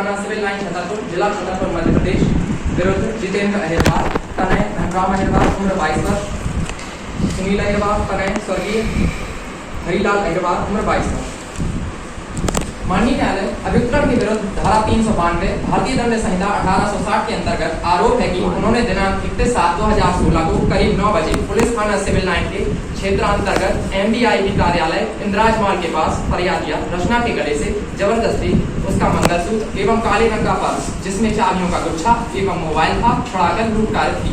थाना civil line Chhatarpur, जिला छतरपुर, मध्य प्रदेश विरुद्ध जितेंद्र अहिरवार तनय धनराम अहिरवार उम्र 22 वर्ष, सुनील अहिरवार तनय स्वर्गीय हरिलाल अहिरवार उम्र 22 वर्ष। माननीय न्यायालय अभियुक्तगण के विरुद्ध धारा 392 भारतीय दंड संहिता 1860 के अंतर्गत आरोप है कि उन्होंने दिनांक 31/7/2016 को करीब 9 बजे पुलिस थाना सिविल लाइन के क्षेत्रांतर्गत MDIB कार्यालय इंद्राज मार्ग के पास फरियादिया रचना के गले से जबरदस्ती उसका मंगलसूत्र एवं काले रंग का पर्स जिसमें चाबियों का गुच्छा एवं मोबाइल था छुड़ाकर लूट कार्य की।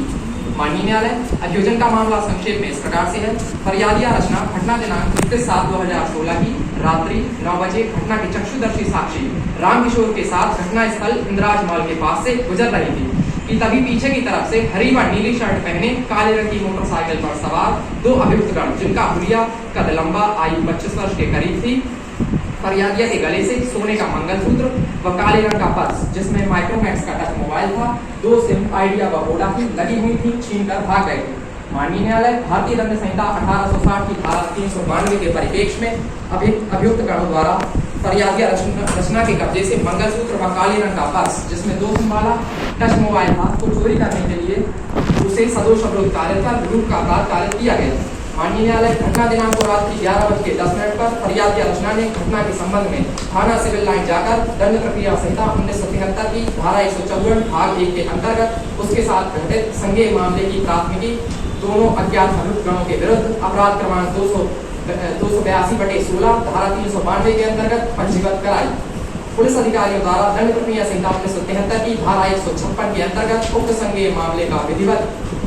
माननीय न्यायालय अभियोजन का मामला संक्षेप में इस प्रकार से है। फरियादिया रचना घटना दिनांक 31/7/2016 की रात्रि 9 बजे घटना के चक्षुदर्शी साक्षी रामकिशोर के साथ घटना स्थल इंद्राज मॉल के पास से गुजर रही थी कि तभी पीछे की तरफ से हरी व नीली शर्ट पहने काले रंग की मोटरसाइकिल पर सवार 2 अभियुक्तगण जिनका हुलिया कद लंबा आयु 25 वर्ष के करीब थी, फरियादिया के गले से सोने का मंगलसूत्र व काले रंग का पर्स जिसमें माइक्रोमैक्स का टच मोबाइल था, 2 सिम आइडिया व वोडा की लगी हुई थी छीनकर भाग गए थे। माननीय न्यायालय भारतीय दंड संहिता 1860 की धारा 392 के परिप्रेक्ष्य में अभियुक्त गणों द्वारा फरियादिया रचना के कब्जे से मंगलसूत्र व काले रंग का पर्स जिसमें 2 सिम वाला टच मोबाइल था को चोरी करने के लिए उसे सदोष अवरोध कार्य कर लूट का अपराध कार्य किया गया। माननीय न्यायालय घटना दिनांक को रात्रि 11:10 पर फरियादिया रचना ने घटना के संबंध में थाना सिविल लाइन जाकर दंड प्रक्रिया संहिता 1973 की धारा 154 भाग 1 के अंतर्गत उसके साथ घटित संज्ञेय मामले की प्राथमिकी दोनों अज्ञात अभियुक्तगणों के विरुद्ध अपराध क्रमांक 282/16 धारा 392 के अंतर्गत पंजीबद्ध कराई। पुलिस अधिकारियों द्वारा दंड प्रक्रिया संहिता 1973 की धारा 156 के अंतर्गत उक्त संज्ञेय मामले का विधिवत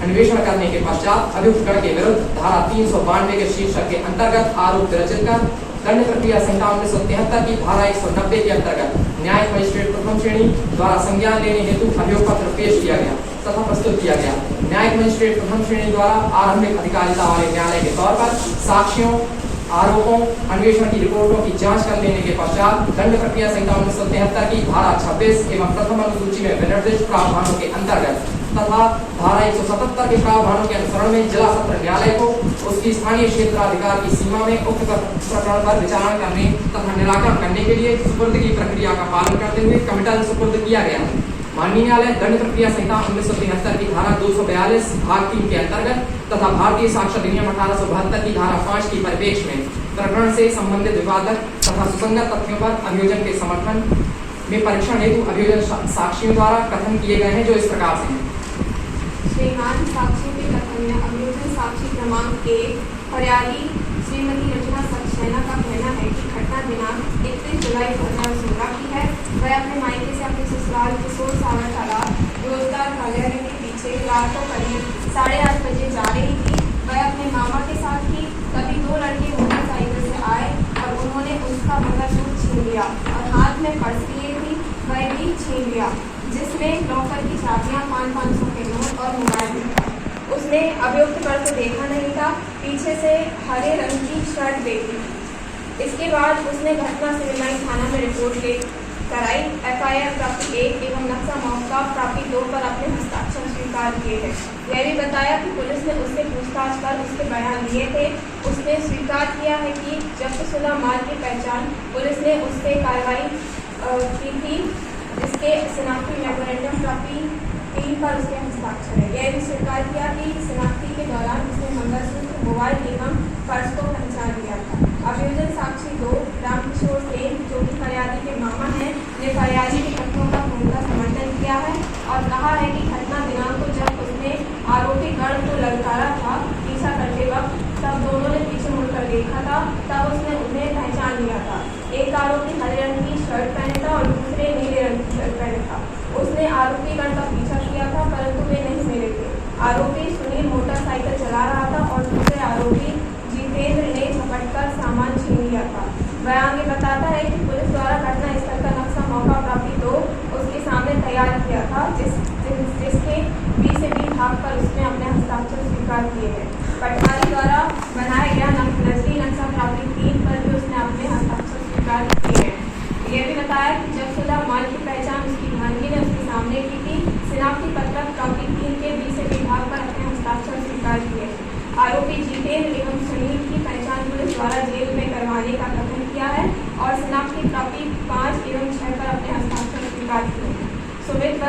अन्वेषण करने के पश्चात अभियुक्तगण के विरुद्ध धारा 392 के शीर्षक के अंतर्गत आरोप रचित कर दंड प्रक्रिया संहिता 1973 की धारा 190 के अंतर्गत न्यायिक मजिस्ट्रेट प्रथम श्रेणी द्वारा संज्ञान लेने हेतु अभियोग पत्र पेश किया गया तथा प्रस्तुत किया गया। न्यायिक मजिस्ट्रेट प्रथम श्रेणी द्वारा आरंभिक अधिकारिता वाले न्यायालय के तौर पर साक्ष्यों, आरोपों, अन्वेषण की रिपोर्टों की जांच कर लेने के पश्चात दंड प्रक्रिया संहिता 1973 की धारा 26 एवं प्रथम अनुसूची में विनिर्दिष्ट प्रावधानों के अंतर्गत तथा धारा 177 के प्रावधानों के अनुसरण में जिला सत्र न्यायालय को उसकी स्थानीय क्षेत्राधिकार की सीमा में उक्त प्रकरण पर विचारण करने तथा निराकरण करने के लिए सुपुर्द की प्रक्रिया का पालन करते हुए कमिटल सुपुर्द किया गया। माननीय न्यायालय दंड प्रक्रिया संहिता 1973 की धारा 242 भाग 3 के अंतर्गत तथा भारतीय साक्ष्य अधिनियम 1872 की धारा 5 की परिप्रेक्ष्य में प्रकरण से संबंधित विवादक तथा सुसंगत तथ्यों पर अभियोजन के समर्थन में परीक्षण हेतु अभियोजन साक्षियों द्वारा कथन किए गए हैं जो इस प्रकार से हैं। श्रीमान साक्षी के कथन में अभियोजन साक्षी क्रमांक 1 फरियादी श्रीमती रचना सक्सेना का कहना है कि घटना दिनांक 31 जुलाई 2016 की है। वह अपने मायके से अपने ससुराल किशोर सागर तालाब रोजगार कार्यालय के पीछे रात को करीब 8:30 बजे जा रही थी। वह अपने मामा के साथ थी, तभी 2 लड़के मोटरसाइकिल से आए और उन्होंने उसका मंगलसूत्र छीन लिया और हाथ में पर्स लिए थी वह भी छीन लिया जिसमें लॉकर की चाबियां, 500 के नोट और मोबाइल था। उसने अभियुक्त पर को देखा नहीं था, पीछे से हरे रंग की शर्ट देखी। इसके बाद उसने घटना सिविल लाइन थाना में रिपोर्ट कराई। FIR प्राप्ति 1 एवं नक्शा मौका प्राप्ति 2 पर अपने हस्ताक्षर स्वीकार किए हैं। यह भी बताया कि पुलिस ने उससे पूछताछ कर उसके बयान लिए थे। उसने स्वीकार किया है कि जब्तशुदा माल की पहचान पुलिस ने उससे कार्रवाई की थी जिसके शिनाख्ती मेमोरेंडम प्राप्ति 3 पर उसके हस्ताक्षर है। यह भी स्वीकार किया कि शिनाख्ती के दौरान उसने मंगलसूत्र, मोबाइल एवं पर्स को पहचान लिया था। अभियोजन साक्षी 2 रामकिशोर सेन जो कि फरियादी के मामा हैं ने फरियादी के कथनों का पूर्णतः समर्थन किया है और कहा है कि घटना दिनांक को जब उसने आरोपी गण को ललकारा था पीछा करते वक्त तब दोनों ने पीछे मुड़कर देखा था, तब उसने उन्हें पहचान लिया था। एक आरोपी हरे रंग की शर्ट पहने था और दूसरे नीले रंग की शर्ट पहने था। उसने आरोपी गण का पीछा किया था परंतु वे नहीं मिले थे। आरोपी सुनील मोटरसाइकिल चला रहा था और दूसरे आरोपी जितेंद्र ने झपटकर सामान छीन लिया था। वह आगे बताता है कि पुलिस द्वारा घटना स्थल का नक्शा मौका प्राप्ति 2 उसके सामने तैयार किया था जिसके बी से बी भाग पर उसने अपने हस्ताक्षर स्वीकार किए हैं। पटवारी द्वारा बनाया गया नकली नक्शा प्राप्ति 3 पर भी उसने अपने हस्ताक्षर स्वीकार किए हैं। यह भी बताया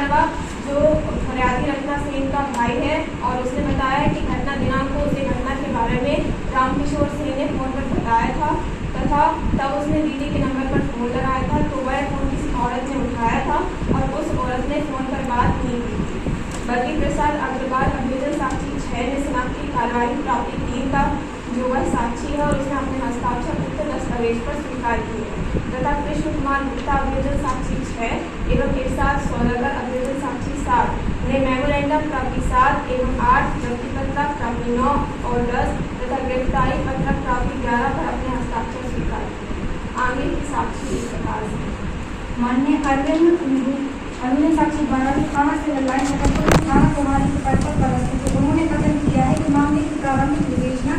अग्रवाल जो फरियादी रचना सेन का भाई है, और उसने बताया कि घटना दिनांक को उसे घटना के बारे में रामकिशोर सेन ने फोन पर बताया था तथा तब उसने दीदी के नंबर पर फोन लगाया था, तो वह फोन किसी औरत ने उठाया था और उस औरत ने फोन पर बात नहीं की थी। बद्री प्रसाद अग्रवाल अभियोजन साक्षी 6 ने शनाख्ती कार्रवाई प्राप्ति 3 का जो वह साक्षी है और उसने अपने हस्ताक्षर उक्त दस्तावेज पर स्वीकार किए तथा कृष्ण कुमार गुप्ता अभियोजन साक्षी 6 एवं इरशाद सौदागर अभियोजन साक्षी 7 ने मेमोरेंडम प्राप्ति 7 एवं 8 जब्ती पत्रक प्राप्ति 9 और 10 तथा गिरफ्तारी पत्रक प्राप्ति 11 पर अपने हस्ताक्षर स्वीकार किए। आगे की साक्षी इस प्रकार से माननीय अभियोजन साक्षी द्वारा थाना सिविल लाइन छतरपुर थाना प्रभारी के पद पर पदस्थ थे। उन्होंने कथन किया है कि मामले की प्रारंभिक विवेचना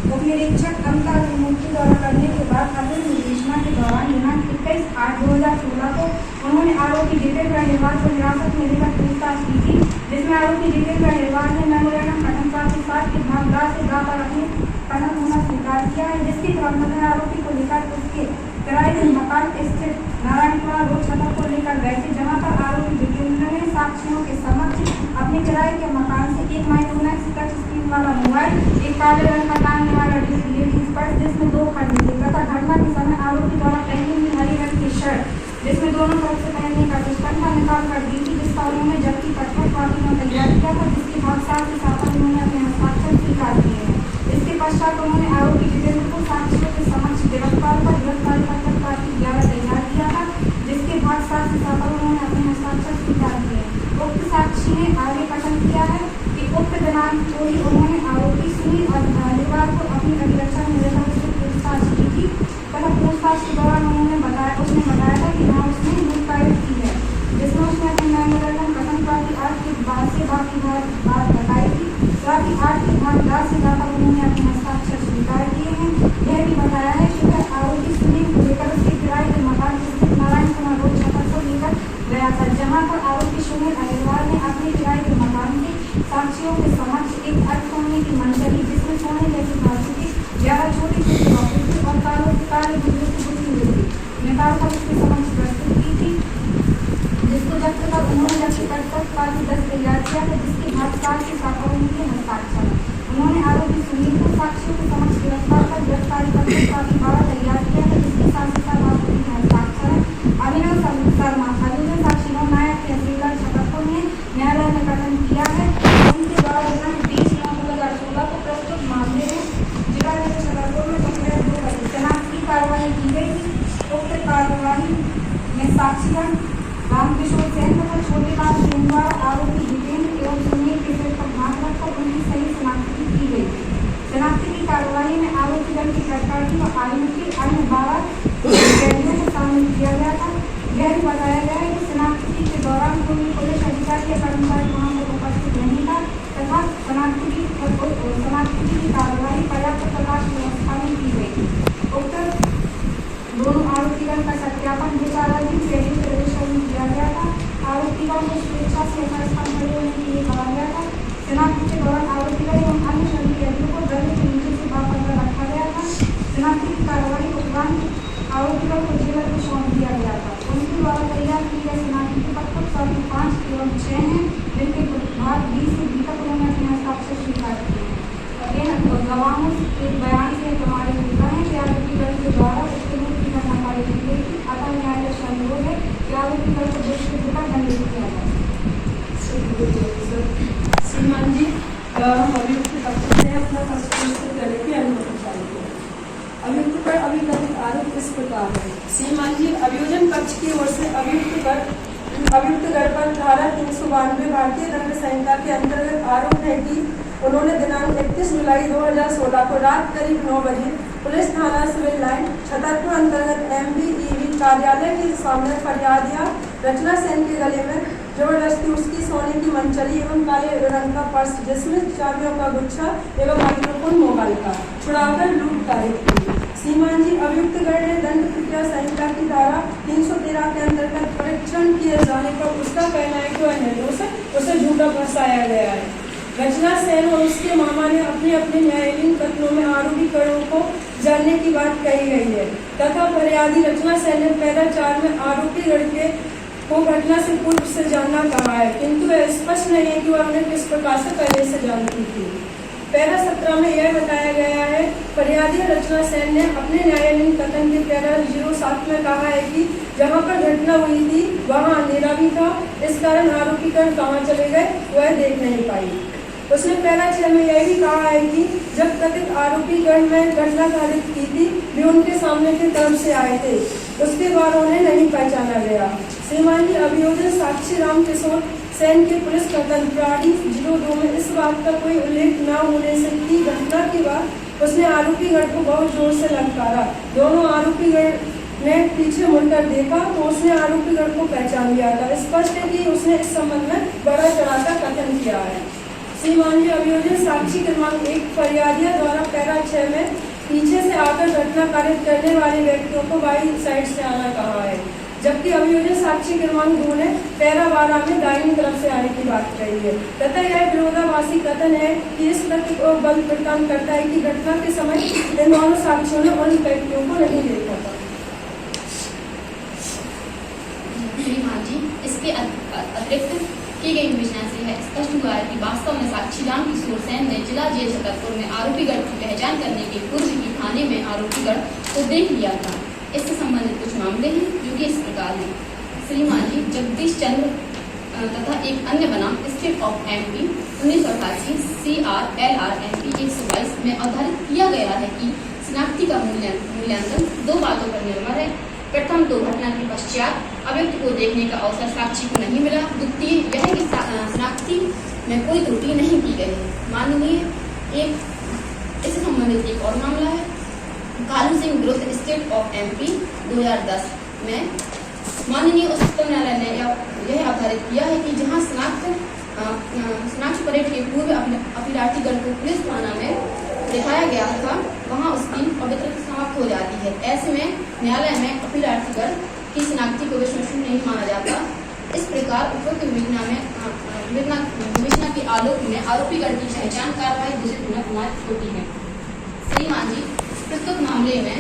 उप निरीक्षक अमिता मूर्ति द्वारा करने के बाद अग्रिम विवेचना के दौरान दिनांक 21/8/2016 को उन्होंने आरोपी जितेंद्र अहिरवार को हिरासत में लेकर पूछताछ की थी, जिसमें आरोपी जितेंद्र अहिरवार ने मेमोरेंडम कथन प्राप्ति 7 के भाग 10 से 10 पर अपने कथन होना स्वीकार किया है, जिसके क्रम में आरोपी को लेकर उसके किराए के मकान स्थित नारायणपुरा रोड छतरपुर लेकर गए थे, जहाँ पर आरोपी जितेंद्र ने साक्षियों के समक्ष अपने किराए के मकान से एक माइक्रोमैक्स टच स्क्रीन वाला मोबाइल, एक काले रंग का टांगने वाला लेडीज पर्स जिसमें 2 खंड थे तथा घटना के समय आरोपी द्वारा पहनी हुई हरी रंग की शर्ट जिसमें दोनों तरफ से पहनने का दुष्कंठा निकाल कर दी थी, जिसका उन्होंने जब्ती पत्रक प्राप्ति में तैयार किया था, जिसके भाग 7 के साथ उन्होंने अपने हस्ताक्षर स्वीकार किए हैं। इसके पश्चात उन्होंने आरोपी जितेंद्र को साक्षियों के समक्ष गिरफ्तारी पत्रक प्राप्ति 11 तैयार किया था, जिसके भाग 7 के साथ उन्होंने अपने हस्ताक्षर स्वीकार किए। उक्त साक्षी ने आगे कथन किया है कि उक्त दिनांक को ही उन्होंने आरोपी सुनील अग्रवाल को अपनी अभिरक्षा में लेकर उससे पूछताछ की थी तथा पूछताछ के दौरान उसने बताया था कि हाँ उसने लूटपाट की है, जिसमें उसने अपने मेमोरेंडम कथन प्राप्ति 8 के बाद से बाकी बात बताई थी, साथ ही 8 के भाग 10 से ज़्यादा उन्होंने अपने हस्ताक्षर स्वीकार किए हैं। यह भी बताया है कि वह आरोपी सुनील को लेकर उसके किराए के मकान स्थित नारायणपुरा रोड छतरपुर लेकर गया था, जहाँ पर आरोपी सुनील अहिरवार ने अपने किराए के मकान से साक्षियों के समक्ष एक अर्थ सोने की मंजरी जिसमें सोने जैसी धातु की 11 छोटी रॉकेट थी और काले बिजली की गुथी हुई थी निकाल कर उसके समक्ष प्रस्तुत की थी, जिसको जब्त कर उन्होंने जब्ती पत्रक प्राप्ति 10 तैयार किया था, जिसके भाग 7 के साथ उनके हस्ताक्षर। उन्होंने आरोपी सुनील को साक्षियों के समक्ष गिरफ्तार कर गिरफ्तारी पत्रक प्राप्ति 12 तैयार किया था, जिसके साथ आरोपी के हस्ताक्षर है। अभिनव शर्मा अभियोजन साक्षी नायक तहसीलदार छतरपुर ने न्यायालय में कथन किया है उनके द्वारा दिनांक 20/9/2016 को प्रस्तुत मामले में जिला न्यायालय छतरपुर में दोपहर 2 बजे शनाख्ती कार्रवाई की गई थी। उक्त कार्रवाई में साक्षीगण रामकिशोर सेन तथा छोटेलाल सेन द्वारा आरोपी जितेंद्र एवं सुनील के सिर पर हाथ रखकर उनकी सही शनाख्ती की गई थी। शनाख्ती की कार्रवाई में आरोपीगण की गिरफ्तारी व आयु के अन्य 12 कैदियों को शामिल किया गया था। यह भी बताया गया है कि शनाख्ती के दौरान कोई पुलिस अधिकारी या कर्मचारी वहां पर उपस्थित नहीं था तथा शनाख्ती की कार्रवाई पर्याप्त प्रकाश व्यवस्था में की गई थी। उक्त दोनों आरोपीगण का सत्यापन विचाराधीन कैदी के रजिस्टर में किया गया था। आरोपीगण को स्वेच्छा से यथास्थान खड़े होने के लिए कहा गया था। शनाख्ती के दौरान आरोपीगण एवं अन्य सभी कैदियों को दंड के नीचे से बाहर रखा गया था। शनाख्ती की कार्रवाई के उपरांत आरोपीगण को जेलर को सौंप दिया गया था। उनके द्वारा तैयार किए गए शनाख्ती के पत्रक सभी 5 एवं 6 हैं, जिनके भाग 20 से 20 तक उन्होंने अपने हस्ताक्षर स्वीकार किए हैं। इन गवाहों के बयान से प्रमाणित होता है कि आरोपीगण के द्वारा उसके मुक्त की घटना पारित की गई थी, अतः न्यायालय संयोग है कि आरोपीगण को दोषी के पिता दंडित किया जाए। श्रीमान जी, हम अभियुक्त पक्ष से अपना प्रस्तुत करने की अनुमति चाहते हैं। अभियुक्त पर अभिलंबित आरोप इस प्रकार है। श्रीमान जी, अभियोजन पक्ष की ओर से अभियुक्तगण पर धारा 392 भारतीय दंड संहिता के अंतर्गत आरोप है कि उन्होंने दिनांक 31 जुलाई 2016 को रात करीब 9 बजे पुलिस थाना सिविल लाइन छतरपुर अंतर्गत MBEV कार्यालय के सामने फरियादिया रचना सेन के गले में जबरदस्ती उसकी सोने की मंचली एवं काले रंग का पर्स जिसमें चाबियों का गुच्छा एवं माइक्रोफोन मोबाइल का छुड़ाकर लूट तारीफ की। श्रीमान जी, अभियुक्तगण ने दंड प्रक्रिया संहिता की धारा 313 के अंतर्गत परीक्षण किए जाने पर उसका कहना है कि वह निर्दोष है, उसे झूठा फंसाया गया है। रचना सेन और उसके मामा ने अपने अपने न्यायालयीन कथनों में आरोपीगणों को जानने की बात कही गई है तथा फरियादी रचना सेन ने पैरा 4 में आरोपीगण के को घटना से पूर्व से जानना कहा है, किंतु यह स्पष्ट नहीं है कि वह उन्हें किस प्रकार से पहले से जानती थी। पैरा 17 में यह बताया गया है, फरियादी रचना सेन ने अपने न्यायालयीन कथन के पैरा 07 में कहा है कि जहां पर घटना हुई थी वहां अंधेरा भी था, इस कारण आरोपीगण कहाँ चले गए वह देख नहीं पाई। उसने पैरा 6 में यह भी कहा है कि जब कथित आरोपीगण में घटना घटित की थी वे उनके सामने की तरफ से आए थे, उसके बाद उन्हें नहीं पहचाना गया। श्रीमान जी अभियोजन साक्षी राम किशोर सेन के पुलिस कथन प्राणी 02 में इस बात का कोई उल्लेख न होने से कि घटना के बाद उसने आरोपीगण को बहुत जोर से ललकारा। दोनों आरोपीगण ने पीछे मुड़कर देखा तो उसने आरोपीगण को पहचान लिया था। स्पष्ट है कि उसने इस संबंध में बड़ा चढ़ाकर कथन किया है। श्रीमान जी अभियोजन साक्षी क्रमांक 1 फरियादिया द्वारा पैरा 6 में पीछे से आकर घटना कारित करने वाले व्यक्तियों को बाई साइड से आना कहा है, जबकि अभियोजन साक्षी क्रमांक 2 ने पैरा 12 में दाहिनी तरफ से आने की बात कही है। तथा यह विरोधाभासी कथन है कि इस तथ्य को बल प्रदान करता है कि घटना के समय इन दोनों साक्षियों ने उन व्यक्तियों को नहीं देखा था। श्रीमान जी इसके अतिरिक्त की गई विवेचना से है स्पष्ट हुआ है कि वास्तव में साक्षी राम किशोर सेन ने जिला जेल छतरपुर में आरोपीगण की पहचान करने के पूर्व ही थाने में आरोपीगण को देख लिया था। इससे संबंधित कुछ मामले हैं जो कि इस प्रकार हैं। श्रीमान जी जगदीश चंद्र तथा एक अन्य बनाम state of MP 1988 CR-LR MP 122 में आधारित किया गया है कि शिनाख्ती का मूल्यांकन दो बातों पर निर्भर है। प्रथम, तो घटना के पश्चात अभियुक्त को देखने का अवसर साक्षी को नहीं मिला। द्वितीय, यह कि शिनाख्ती में कोई त्रुटि नहीं की गई है। माननीय इससे संबंधित एक और मामला है कालू सिंह विरुद्ध स्टेट ऑफ MP 2010 में माननीय उच्चतम न्यायालय ने यह आधारित किया है कि जहां शिनाख्त परेड के पूर्व अपीलार्थीगण को पुलिस थाना में दिखाया गया था वहां उसकी पवित्रता समाप्त हो जाती है। ऐसे में न्यायालय में अपीलार्थीगण की शिनाख्ती को विश्वसनीय नहीं माना जाता। इस प्रकार उपरोक्त विवेचना के आलोक में आरोपीगण की पहचान कार्रवाई घोषित होना प्रमाणित होती है। श्रीमान जी प्रस्तुत मामले में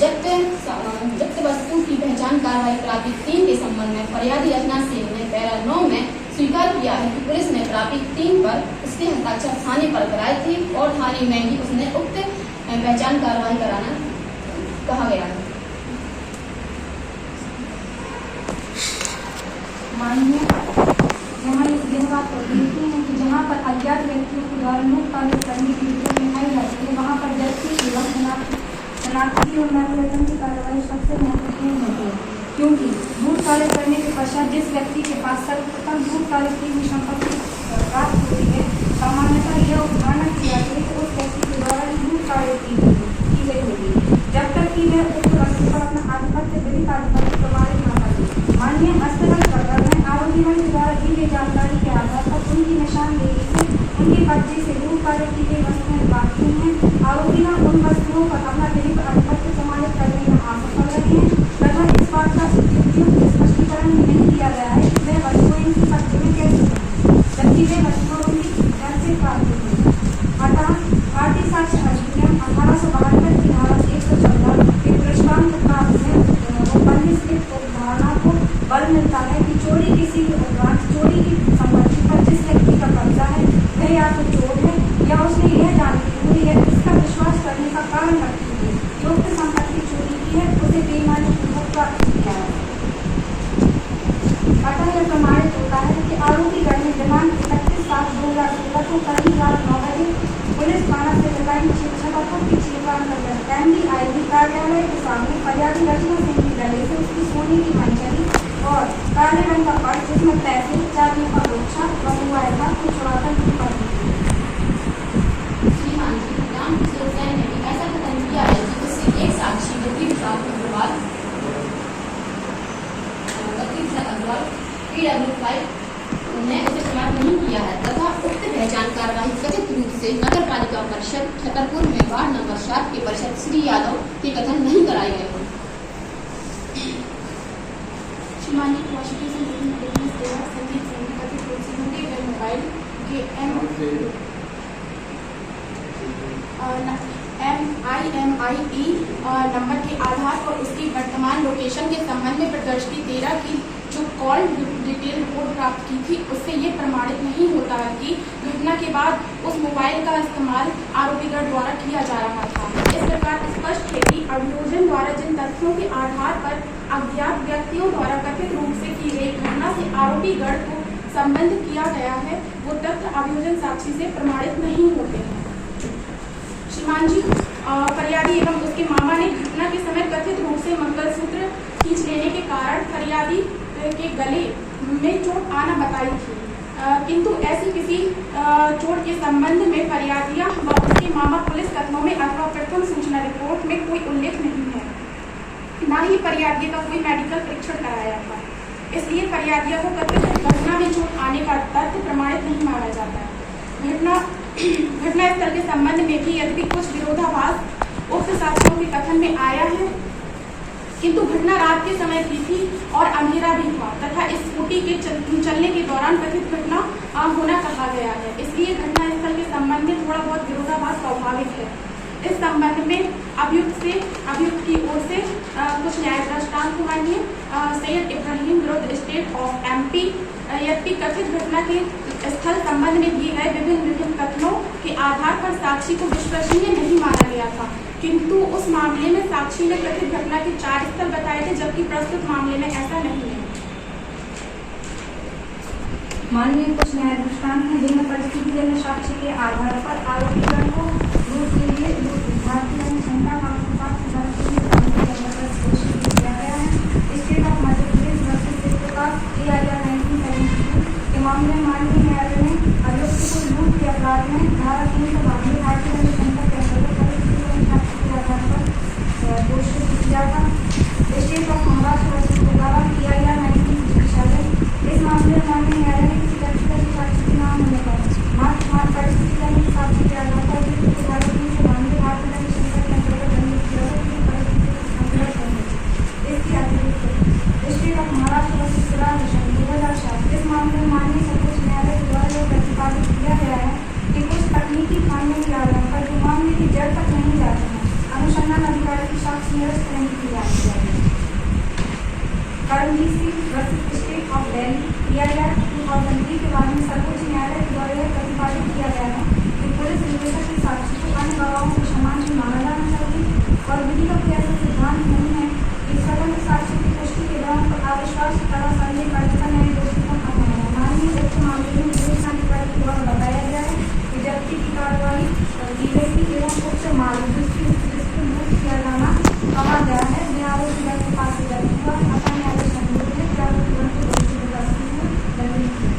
जब्त वस्तु की पहचान कार्रवाई प्रापीक 3 के संबंध में फरियादी रचना सेन ने पैरा 9 में स्वीकार किया है कि पुलिस ने प्रापीक 3 पर उसके हस्ताक्षर थाने पर कराए थे और थाने में ही उसने उक्त पहचान कार्रवाई कराना कहा गया है। माननीय यहाँ यह बात देखती है कि जहाँ पर अज्ञात व्यक्तियों को द्वारा लूट पाट करने की रिपोर्ट दिखाई जाती है वहाँ पर जब्ती एवं शनाख्ती और नकलतन की कार्रवाई सबसे महत्वपूर्ण होती है, क्योंकि लूट कार्य करने के पश्चात जिस व्यक्ति के पास सर्वप्रथम लूट कार्य की हुई संपत्ति प्राप्त होती है सामान्यतः यह उदाहरण किया गया कि उस व्यक्ति के द्वारा लूट कार्य की गई होगी जब तक कि वह उक्त वस्तु पर अपना आधिपत्य विधिक आधिपत्य प्रमाणित न करे। माननीय हस्तगत प्रकरण में आरोपीगण के द्वारा दी गई जानकारी के आधार पर उनकी निशानदेही से उनके कब्जे से लूट कार्य की गई वस्तुएं प्राप्त हुई हैं। आरोपीगण उन वस्तुओं पर अपना विधिक आधिपत्य प्रमाणित करने में असफल रहे हैं तथा इस बात का उपयुक्त स्पष्टीकरण नहीं दिया गया है कि वह वस्तुएं इनकी कब्जे में कैसे हुई, जबकि वे वस्तुएं उनकी घर से प्राप्त हुई। अतः भारतीय साक्ष्य अधिनियम 1872 की धारा 114 के दृष्टांत प्राप्त है धारणा को बल मिलता है कि चोरी किसी भी उपरांत चोरी की संपत्ति पर जिस व्यक्ति का कब्जा है वह या तो चोर है या उसने यह जानते हुए या इसका विश्वास करने का कारण रखते हुए जो उक्त संपत्ति चोरी की है उसे बेईमानी पूर्वक प्राप्त किया है। अतः यह प्रमाणित होता है कि आरोपीगण ने दिनांक 31/7/2016 को करीब रात 9 बजे पुलिस थाना से लाइन छतरपुर की क्षेत्र अंतर्गत MDIB कार्यालय के सामने फरियादी रचना सिंह की गले से उसकी सोने की मंचली और काले रंग का पर्स जिसमें पैसे, चाबियों का गुच्छा व मोबाइल था को चुराकर लूट कर दी। श्रीमान जी राम किशोर सेन ने भी ऐसा कथन किया है कि उससे एक साक्षी गतिविधि अग्रवाल PW5 ने उसे समाप्त नहीं किया है तथा उक्त पहचान कार्रवाई कथित रूप से नगर पालिका परिषद छतरपुर में वार्ड नंबर 7 के परिषद श्री यादव के कथन नहीं कराए गए हैं। श्रीमान जी प्रोसिक्यूशन संजीत सिंह कथित रूप से हिंदी वेब मोबाइल के MIME नंबर के आधार पर उसकी वर्तमान लोकेशन के संबंध में प्रदर्शनी 13 की जो फॉल्ट डिटेल रिपोर्ट प्राप्त की थी उससे ये प्रमाणित नहीं होता है कि घटना के बाद उस मोबाइल का इस्तेमाल आरोपीगढ़ द्वारा किया जा रहा था। इस प्रकार स्पष्ट है कि अभियोजन द्वारा जिन तथ्यों के आधार पर अज्ञात व्यक्तियों द्वारा कथित रूप से की गई घटना से आरोपीगढ़ को संबंध किया गया है वो तथ्य अभियोजन साक्षी से प्रमाणित नहीं होते हैं। श्रीमान जी, फरियादी एवं उसके मामा ने घटना के समय कथित रूप से मंगलसूत्र खींच लेने के कारण फरियादी के गले में चोट आना बताई थी, किंतु ऐसी किसी चोट के संबंध में फरियादिया व उसके मामा पुलिस कथनों में अथवा प्रथम सूचना रिपोर्ट में कोई उल्लेख नहीं है। न ही फरियादी का कोई मेडिकल परीक्षण कराया था, इसलिए फरियादिया को कथित घटना में चोट आने का तथ्य प्रमाणित नहीं माना जाता है। घटना स्थल के संबंध में भी यदि कुछ विरोधाभास उक्त साक्ष्यों के कथन में आया है, किंतु घटना रात के समय की थी और अंधेरा भी था तथा स्कूटी के चलने के दौरान कथित घटना होना कहा गया है, इसलिए घटना स्थल के संबंध में थोड़ा बहुत विरोधाभास स्वाभाविक है। इस संबंध में अभियुक्त की ओर से कुछ न्याय दृष्टांत मानिए। सैयद इब्राहिम विरुद्ध स्टेट ऑफ MP, यद्यपि कथित घटना के स्थल संबंध में दिए गए विभिन्न कथनों के आधार पर साक्षी को विश्वसनीय नहीं माना गया था, किंतु उस मामले में साक्षी ने कथित घटना के 4 स्थल बताए थे, जबकि प्रस्तुत मामले में ऐसा नहीं है। माननीय कुछ न्याय दृष्टांत हैं जिनमें परिस्थितिजन्य साक्ष्य के आधार पर आरोपीगण को लूट के लिए भारतीय जनता घोषित किया गया है। State of Madhya Pradesh versus AIR 1972 के मामले में माननीय न्यायालय ने अभियुक्त को लूट के अपराध में धारा 392 भारतीय जनता के अंतर्गत के आधार पर घोषित किया था। State of Maharashtra versus AIR 1967 इस मामले में माननीय न्यायालय ने किसी व्यक्तिगत साक्षी के नाम होने पर परिस्थितिजन्य साक्ष्य के आधार पर धारा 392 भारतीय जनता के अंतर्गत दंडित किया था। इसके अतिरिक्त स्टेट ऑफ महाराष्ट्र वर्सेस 2007 इस मामले में माननीय सर्वोच्च न्यायालय द्वारा यह प्रतिपादित किया गया है कि कुछ तकनीकी खामियों के आधार पर जो मामले की जड़ तक नहीं जाते हैं, अनुसंधान अधिकारी की साक्ष्य निरस्त नहीं की जानी चाहिए। Karamjit Singh versus state of Delhi AIR 2003 के बारे में सर्वोच्च न्यायालय द्वारा यह प्रतिपादित किया गया है कि पुलिस निदेशक की साक्ष्य को अन्य गवाहों के समान ही माना जाना चाहिए और विधि का कोई ऐसा सिद्धांत नहीं है कि सदन साक्ष्य की पुष्टि के दौरान अविश्वास तथा संदेह का न्याय दोषी को खत्म है। माननीय उक्त मामले में विदेश अधिकारी द्वारा बताया गया है कि जब्ती की कार्रवाई की गई थी एवं उक्त माल जिसकी लूट किया जाना कहा गया है जो आरोपी के पास से जब्त हुआ अतः न्यायालय संदेह है कि आरोपी को दोषी बताती है दंडित किया।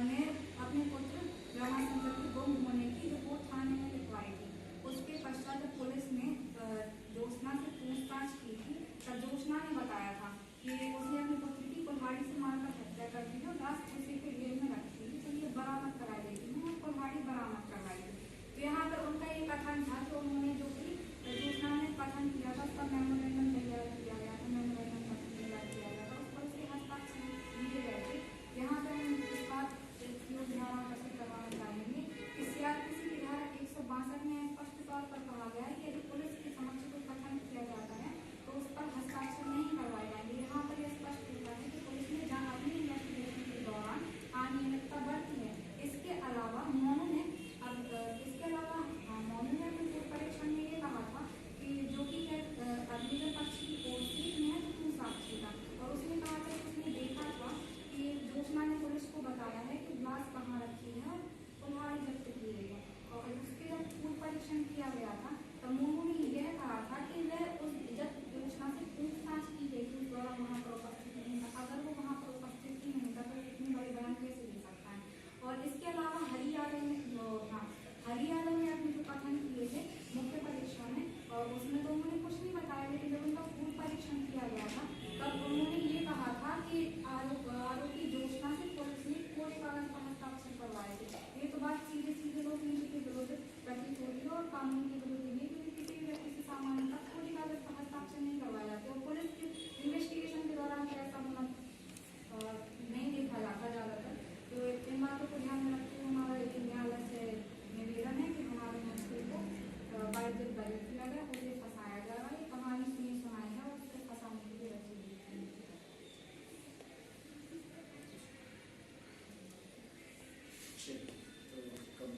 ने अपने पुत्र रमाशंकर के गुम होने की रिपोर्ट थाने में लिखवाई थी। उसके पश्चात पुलिस ने ज्योत्सना से पूछताछ की थी तब ज्योत्सना ने बताया था कि उसने अपनी पुत्री की कुल्हाड़ी से मारकर हत्या कर दी और लाश उसी के जेल में रखी थी, तो ये बरामद कराई गई थी और कुल्हाड़ी बरामद करवाई थी। तो यहाँ पर उनका ये कथन था कि उन्होंने जो कि ज्योत्सना ने कथन किया था उसका मेमोरेंडम तैयार किया गया था, मेमोरेंडम पत्र तैयार किया गया था, उस पर उसके हस्ताक्षर लिए गए थे। यहाँ पर हम इस बात धारा हासिल करवाना चाहेंगे कि CRPC की धारा 162 में स्पष्ट तौर पर कहा गया है कि यदि पुलिस के समक्ष कोई कथन किया जाता है तो उस पर हस्ताक्षर नहीं करवाए जाएंगे। यहाँ पर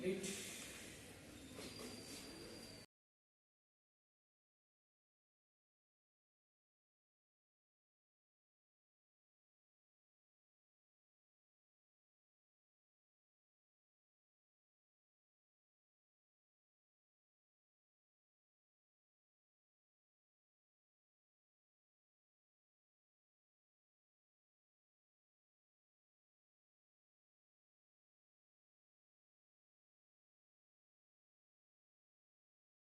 8